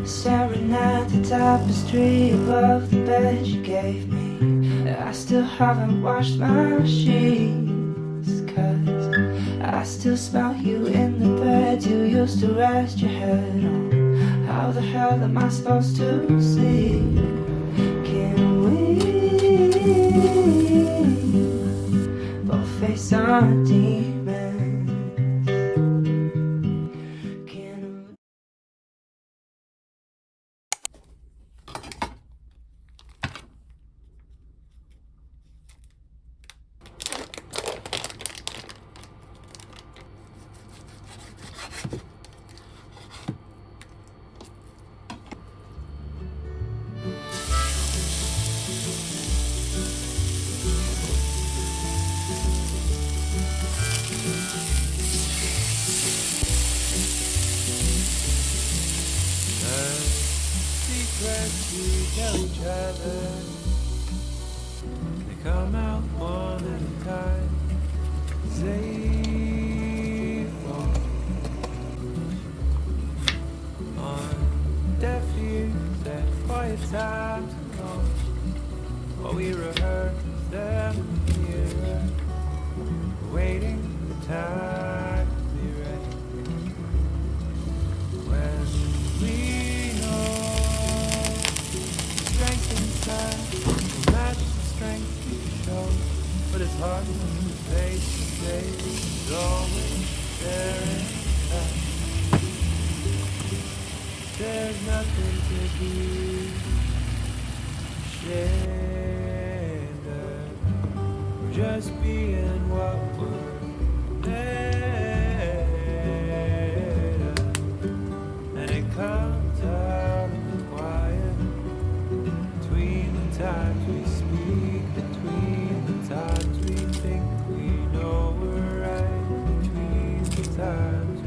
Staring at the tapestry above the bed you gave me. I still haven't washed my sheets, 'cause I still smell you in the bed you used to rest your head on. How the hell am I supposed to see? Can we both face our demons? Can we? Secrets we tell each other, they come out one at a time. Safe on deaf ears at quiet times alone, while we rehearse them in the mirror, waiting for the time to be ready. When we will match the strength you show, but it's hard when the face to face is always there in sight. There's nothing to be ashamed of. We're just being what we're made of, and it comes out in the quiet. Between the times we speak, between the times we think we know we're right, between the times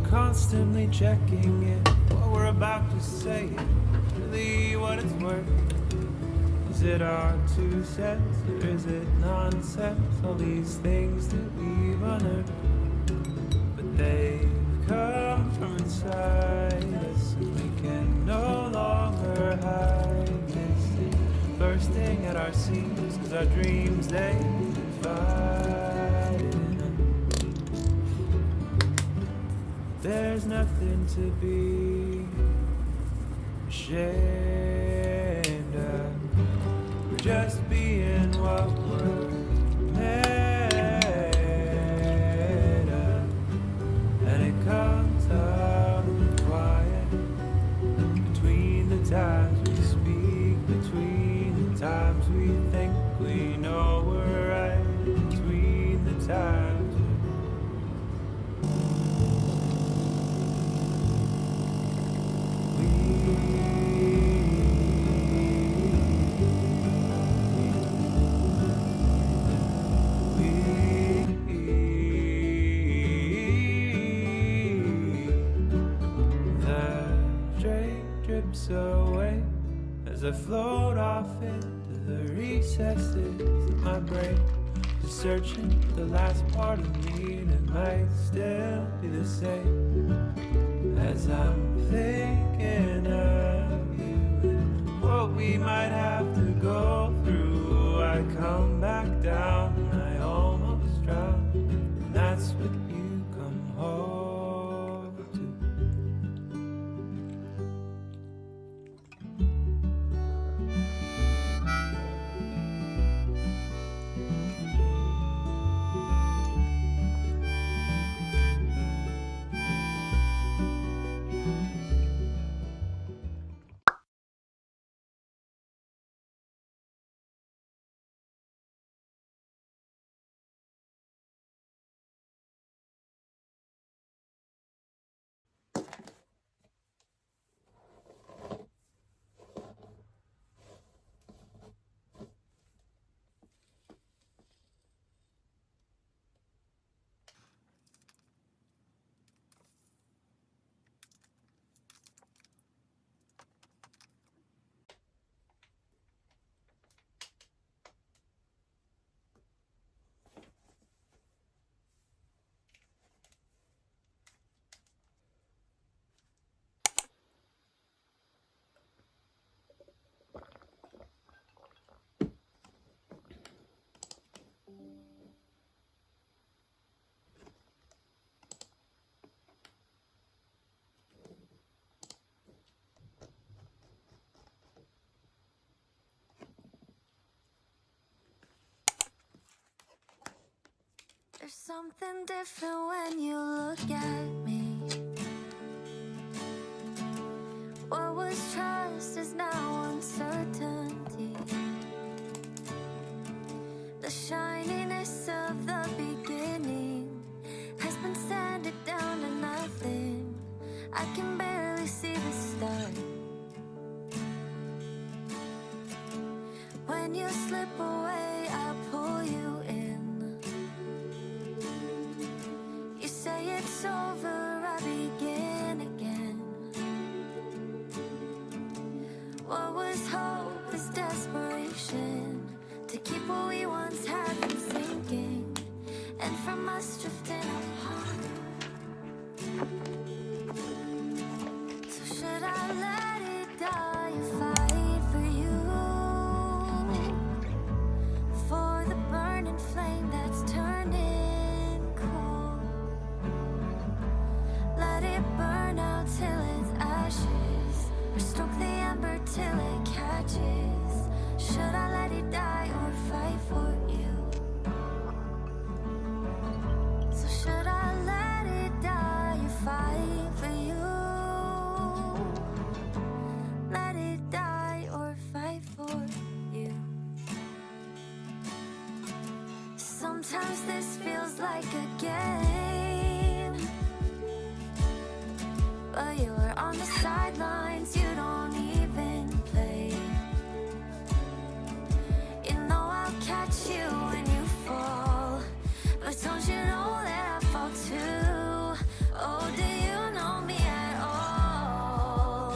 constantly checking it, what we're about to say, really what it's worth. Is it our 2 cents, or is it nonsense? All these things that we've unearthed, but they've come from inside us, and we can no longer hide this thing bursting at our seams, 'cause our dreams, they confide in us. There's nothing to be ashamed of. We're just being what we're made of, and it comes out in the quiet. Between the times we speak, between the times we think we know we're right, between the times away as I float off into the recesses of my brain, just searching for the last part of me that might still be the same. As I'm thinking of you and what we might have to go through, I come back down and I almost drown, and that's what you come home to. There's something different when you look at me. What was trust is now uncertainty. The shininess of the beginning has been sanded down to nothing. I can barely see the start. When you slip away, I pull you in. You say it's over, I begin again. What was hope is desperation to keep what we once had from sinking, and from us drifting apart. So should I let it die or fight for you? For the burning flame that's turning cold. Let it burn out till it's ashes, or stoke the ember till it catches. Should I let it die or fight for you? So should I let it die or fight for you? Let it die or fight for you. Sometimes this feels like a game, but you are on the sidelines, you don't even play. You know I'll catch you when you fall, but don't you know that I fall too? Oh, do you know me at all?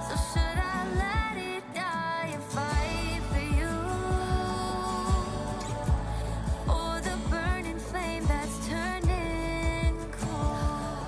So should I let it die and fight for you? Or the burning flame that's turning cold?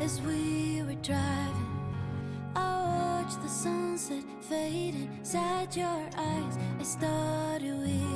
As we were driving, I watched the sunset fade inside your eyes. I started with